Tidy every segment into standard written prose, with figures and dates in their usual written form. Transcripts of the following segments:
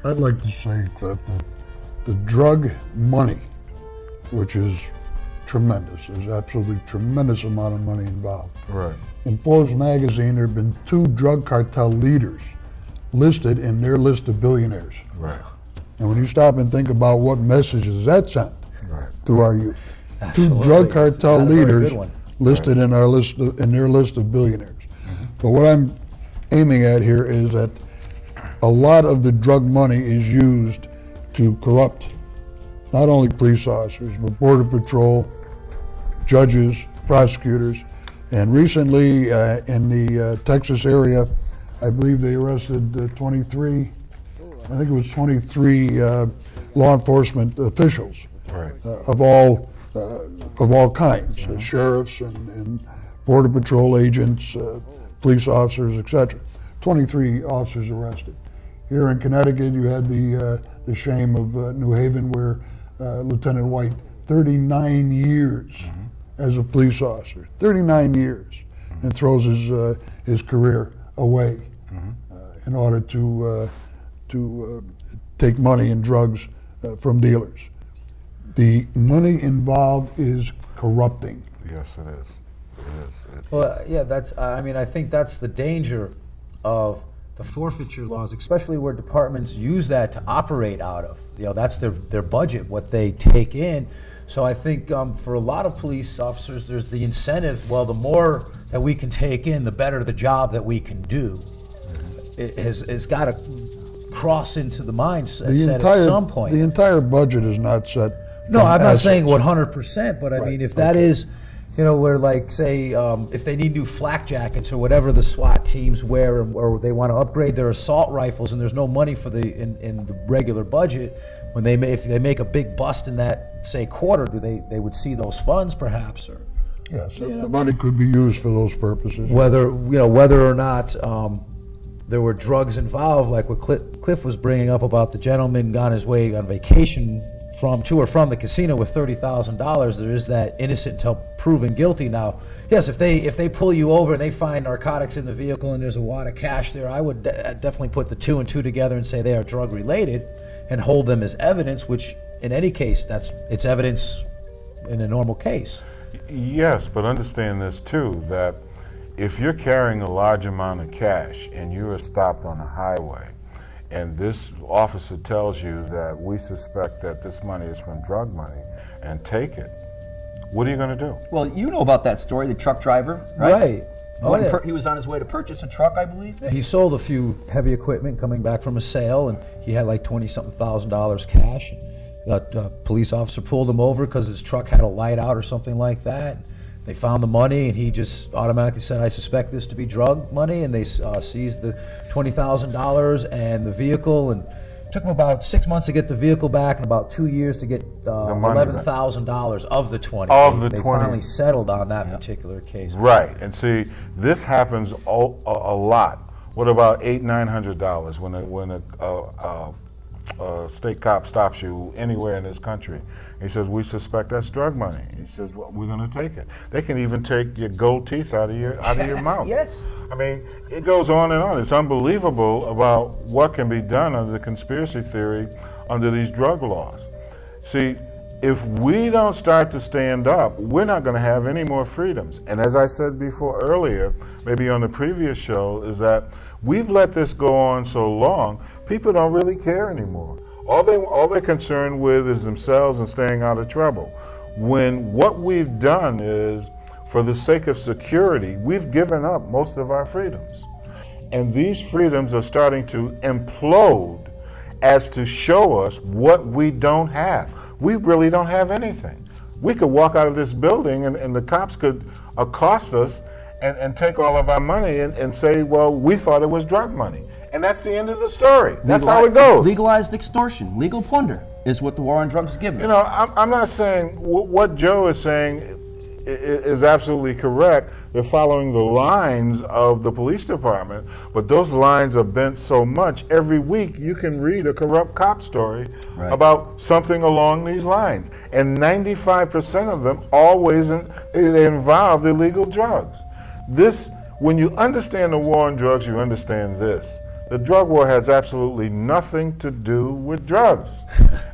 I'd like to say, Cliff, that the drug money, which is tremendous, there's absolutely tremendous amount of money involved. Right. In Forbes magazine, there have been 2 drug cartel leaders listed in their list of billionaires. Right. And when you stop and think about what messages that sent to our youth, Absolutely. 2 drug cartel leaders listed Right. in our list in their list of billionaires. But what I'm aiming at here is that a lot of the drug money is used to corrupt not only police officers, but Border Patrol, judges, prosecutors. And recently in the Texas area, I believe they arrested 23, I think it was 23 law enforcement officials Right. of all kinds, sheriffs and Border Patrol agents, police officers, etc. 23 officers arrested. Here in Connecticut, you had the shame of New Haven, where Lieutenant White, 39 years as a police officer, 39 years, and throws his career away in order to take money and drugs from dealers. The money involved is corrupting. Yes, it is. It is. Well, yeah, that's. I mean, I think that's the danger of the forfeiture laws, especially where departments use that to operate out of. You know, that's their budget, what they take in. So I think for a lot of police officers, there's the incentive. Well, the more that we can take in, the better the job that we can do. It has got to cross into the mindset at some point. The entire budget is not set. No, I'm not saying 100%, but I mean, if that is, you know, where like say, if they need new flak jackets or whatever the SWAT teams wear, or they want to upgrade their assault rifles, and there's no money for in the regular budget, when if they make a big bust in that say quarter, they would see those funds perhaps, or yes, the money could be used for those purposes. Whether or not there were drugs involved, like what Cliff was bringing up about the gentleman on his way on vacation to or from the casino with $30,000, there is that innocent until proven guilty. Now, yes, if they pull you over and they find narcotics in the vehicle and there's a wad of cash there, I would definitely put the 2 and 2 together and say they are drug related and hold them as evidence, which in any case, it's evidence in a normal case. Yes, but understand this too, that if you're carrying a large amount of cash and you are stopped on a highway, and this officer tells you that we suspect that this money is from drug money, and take it, what are you going to do? Well, you know about that story, the truck driver, right? Right. Oh, yeah. He was on his way to purchase a truck, I believe. He sold a few heavy equipment coming back from a sale, and he had like $20-something thousand cash. A police officer pulled him over because his truck had a light out or something like that. They found the money, and he just automatically said, "I suspect this to be drug money," and they seized the $20,000 and the vehicle, and it took him about 6 months to get the vehicle back and about 2 years to get $11,000 of the 20. They finally settled on that particular case. Right, and see, this happens a lot. What about $800-900 when a state cop stops you anywhere in this country? He says, "We suspect that's drug money." He says, "Well, we're going to take it." They can even take your gold teeth out of your mouth. Yes. I mean, it goes on and on. It's unbelievable about what can be done under the conspiracy theory under these drug laws. See, if we don't start to stand up, we're not going to have any more freedoms. And as I said before earlier, maybe on the previous show, is that we've let this go on so long, people don't really care anymore. All they're concerned with is themselves and staying out of trouble. When what we've done is, for the sake of security, we've given up most of our freedoms. And these freedoms are starting to implode as to show us what we don't have. We really don't have anything. We could walk out of this building and the cops could accost us and take all of our money and say, well, we thought it was drug money. And that's the end of the story. That's how it goes. Legalized extortion, legal plunder is what the war on drugs is giving us. You know, I'm not saying what Joe is saying is absolutely correct. They're following the lines of the police department, but those lines are bent so much. Every week you can read a corrupt cop story about something along these lines. And 95% of them always they involve illegal drugs. When you understand the war on drugs, you understand this. The drug war has absolutely nothing to do with drugs.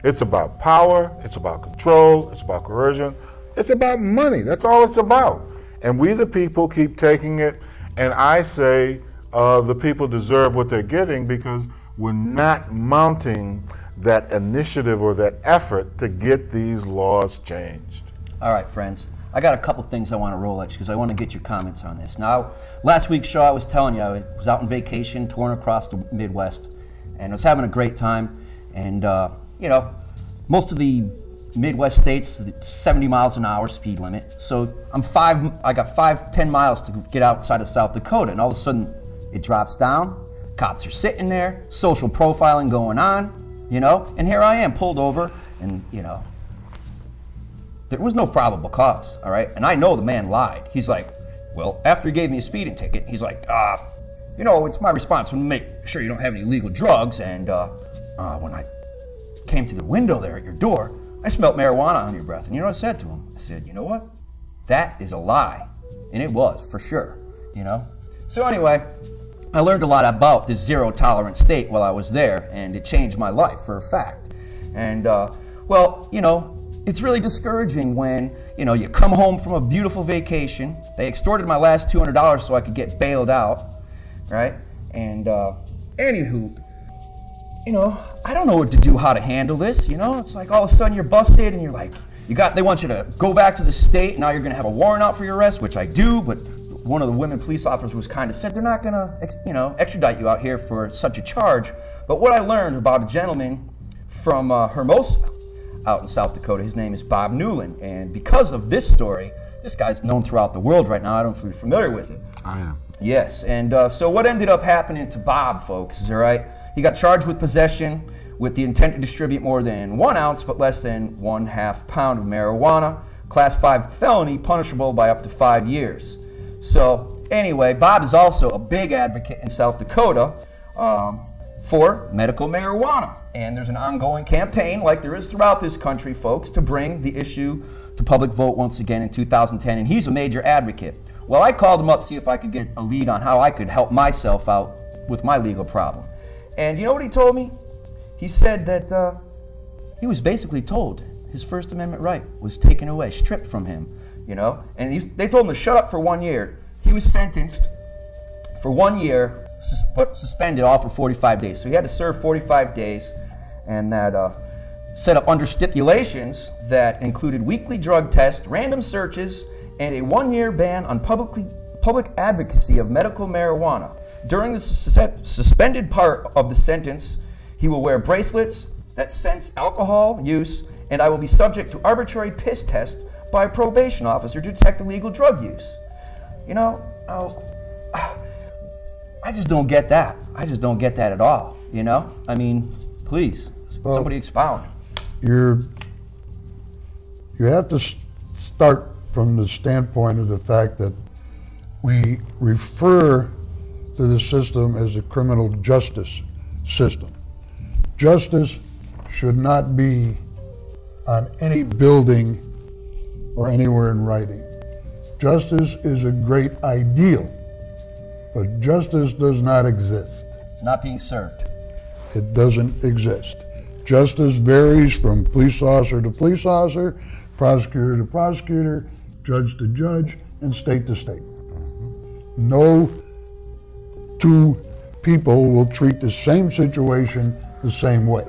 It's about power, it's about control, it's about coercion, it's about money. That's all it's about. And we the people keep taking it, and I say the people deserve what they're getting because we're not mounting that initiative or that effort to get these laws changed. All right, friends. I got a couple things I want to roll at you because I want to get your comments on this. Now, last week's show I was telling you I was out on vacation, touring across the Midwest, and I was having a great time. And you know, most of the Midwest states, 70 miles an hour speed limit. So I got 10 miles to get outside of South Dakota, and all of a sudden it drops down. Cops are sitting there, social profiling going on, you know, and here I am pulled over, and you know, there was no probable cause, all right? And I know the man lied. He's like, well, after he gave me a speeding ticket, he's like, you know, it's my responsibility to make sure you don't have any illegal drugs. And when I came to the window there at your door, I smelled marijuana on your breath. And you know what I said to him? I said, you know what? That is a lie. And it was, for sure, you know? So anyway, I learned a lot about this zero tolerance state while I was there, and it changed my life for a fact. And, well, you know, it's really discouraging when, you know, you come home from a beautiful vacation. They extorted my last $200 so I could get bailed out, right? And anywho, you know, I don't know what to do, how to handle this, you know? It's like all of a sudden you're busted and you're like, they want you to go back to the state, now you're gonna have a warrant out for your arrest, which I do, but one of the women police officers was kind of said, they're not gonna, you know, extradite you out here for such a charge. But what I learned about a gentleman from Hermosa, out in South Dakota. His name is Bob Newland, and because of this story, this guy's known throughout the world right now. I don't know if you're familiar with him. I am. Yes, and so what ended up happening to Bob, folks, is all right, he got charged with possession with the intent to distribute more than 1 ounce but less than 1/2 pound of marijuana, class 5 felony, punishable by up to 5 years. So anyway, Bob is also a big advocate in South Dakota for medical marijuana. And there's an ongoing campaign, like there is throughout this country, folks, to bring the issue to public vote once again in 2010, and he's a major advocate. Well, I called him up to see if I could get a lead on how I could help myself out with my legal problem. And you know what he told me? He said that he was basically told his First Amendment right was taken away, stripped from him, you know? And they told him to shut up for 1 year. He was sentenced for 1 year, but suspended all for 45 days. So he had to serve 45 days, and that set up under stipulations that included weekly drug tests, random searches, and a 1-year ban on public advocacy of medical marijuana. During the suspended part of the sentence, he will wear bracelets that sense alcohol use, and I will be subject to arbitrary piss test by a probation officer to detect illegal drug use. You know, I just don't get that. I just don't get that at all, you know? I mean, please, somebody expound. You have to start from the standpoint of the fact that we refer to the system as a criminal justice system. Justice should not be on any building or anywhere in writing. Justice is a great ideal, but justice does not exist. It's not being served. It doesn't exist. Justice varies from police officer to police officer, prosecutor to prosecutor, judge to judge, and state to state. No two people will treat the same situation the same way.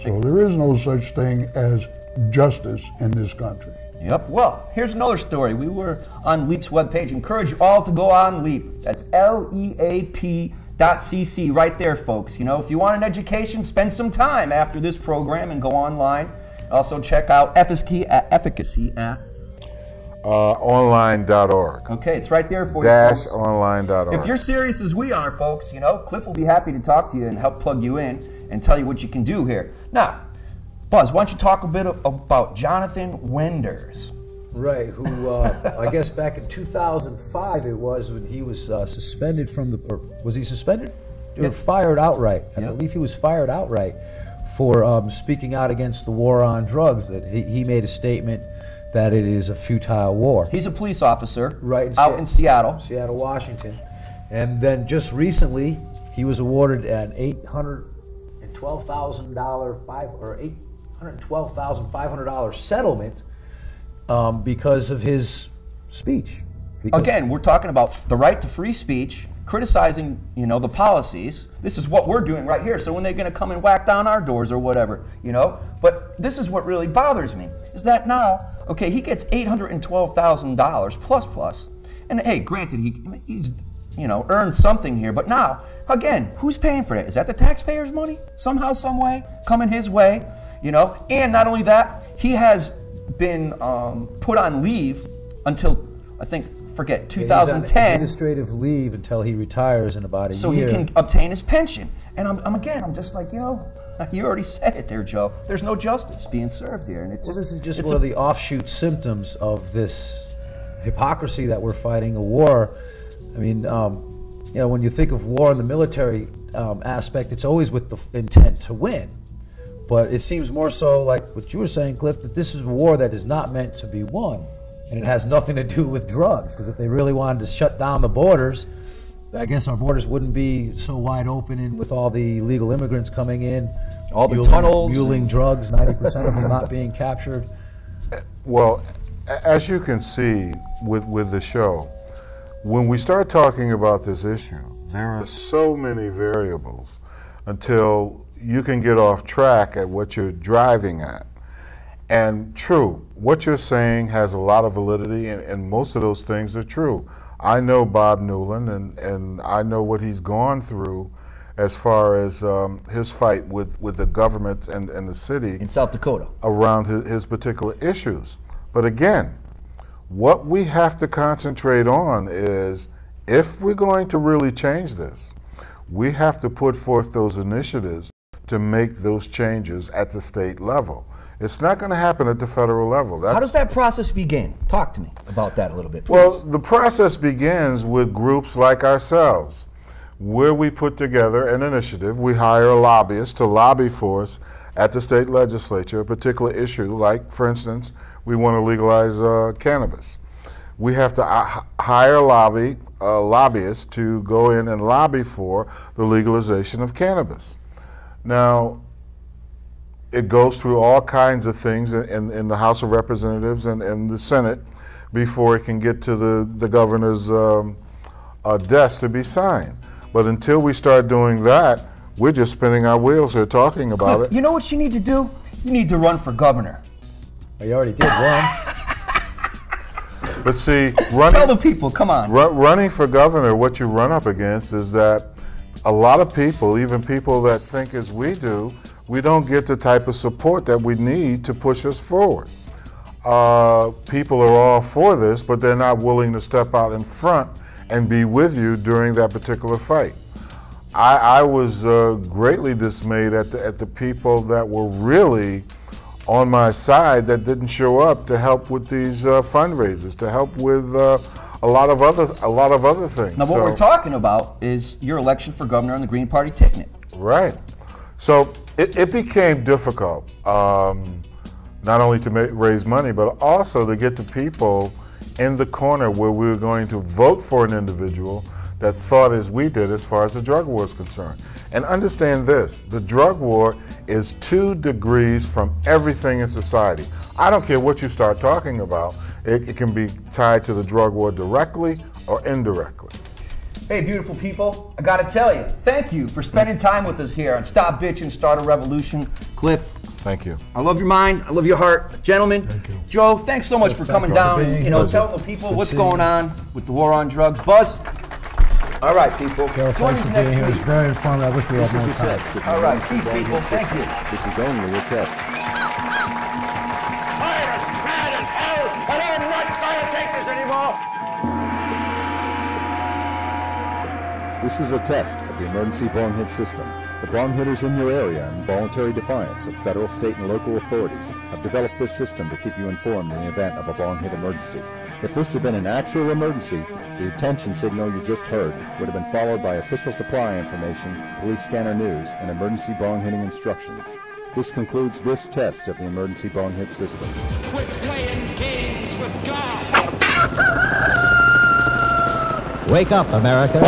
So there is no such thing as justice in this country. Yep. Well, here's another story. We were on L.E.A.P's webpage. Encourage you all to go on L.E.A.P. That's L-E-A-P.cc right there, folks. You know, if you want an education, spend some time after this program and go online. Also check out efficacy at online.org. Okay, it's right there for you, folks. -online.org. If you're serious as we are, folks, you know, Cliff will be happy to talk to you and help plug you in and tell you what you can do here. Now, Buzz, why don't you talk a bit about Jonathan Wenders? Right, who I guess back in 2005 it was when he was suspended from the, or was he suspended? Or fired outright. I believe he was fired outright for speaking out against the war on drugs. That he made a statement that it is a futile war. He's a police officer, right, out in Seattle. Seattle, Washington. And then just recently, he was awarded an $812,500 settlement because of his speech. Again, we're talking about the right to free speech, criticizing, you know, the policies. This is what we're doing right here. So when they're going to come and whack down our doors or whatever, you know. But this is what really bothers me, is that now, okay, he gets $812,000 plus, and hey, granted, he's, you know, earned something here. But now, again, who's paying for that? Is that the taxpayers' money? Somehow, some way, coming his way, you know. And not only that, he has been put on leave until, I forget, 2010. He's on administrative leave until he retires in about a year. So he can obtain his pension. And I'm just like, you know, you already said it there, Joe. There's no justice being served here. And this is just one of the offshoot symptoms of this hypocrisy that we're fighting, a war. I mean, you know, when you think of war in the military aspect, it's always with the intent to win. But it seems more so like what you were saying, Cliff, that this is a war that is not meant to be won. And it has nothing to do with drugs, because if they really wanted to shut down the borders, I guess our borders wouldn't be so wide open, and with all the illegal immigrants coming in, all the tunnels, muling drugs, 90% of them not being captured. Well, as you can see with the show, when we start talking about this issue, there are so many variables until you can get off track at what you're driving at. And true, what you're saying has a lot of validity, and most of those things are true. I know Bob Newland, and I know what he's gone through as far as his fight with the government and the city in South Dakota around his particular issues. But again, what we have to concentrate on is, if we're going to really change this, we have to put forth those initiatives to make those changes at the state level. It's not going to happen at the federal level. How does that process begin? Talk to me about that a little bit, please. Well, the process begins with groups like ourselves, where we put together an initiative. We hire lobbyists to lobby for us at the state legislature, a particular issue, like, for instance, we want to legalize cannabis. We have to hire lobbyists to go in and lobby for the legalization of cannabis. Now, it goes through all kinds of things in the House of Representatives and the Senate before it can get to the governor's desk to be signed. But until we start doing that, we're just spinning our wheels here talking about Cliff, it. You know what you need to do? You need to run for governor. You already did once. But see, tell the people, come on. Running for governor, what you run up against is that a lot of people, even people that think as we do, we don't get the type of support that we need to push us forward. People are all for this, but they're not willing to step out in front and be with you during that particular fight. I was greatly dismayed at the people that were really on my side that didn't show up to help with these fundraisers, to help with a lot of other things. Now, what we're talking about is your election for governor on the Green Party ticket. Right. So it became difficult, not only to raise money, but also to get the people in the corner where we were going to vote for an individual that thought as we did as far as the drug war is concerned. And understand this, the drug war is 2 degrees from everything in society. I don't care what you start talking about, it can be tied to the drug war directly or indirectly. Hey, beautiful people, I gotta tell you, thank you for spending time with us here on Stop Bitchin', Start a Revolution. Cliff, thank you. I love your mind, I love your heart. Gentlemen, thank you. Joe, thanks so much for coming down and telling the people what's going on with the war on drugs. Buzz, all right, people. Joe, thanks for being here. It's very informative. I wish we had more time. All right, peace, people. Thank you. This is only a test. Fire is mad as hell, and I'm not trying to take this anymore. This is a test of the emergency bong hit system. The bong hitters in your area, in voluntary defiance of federal, state, and local authorities, have developed this system to keep you informed in the event of a bong hit emergency. If this had been an actual emergency, the attention signal you just heard would have been followed by official supply information, police scanner news, and emergency bong hitting instructions. This concludes this test of the emergency bong hit system. Quit playing games with God. Wake up, America.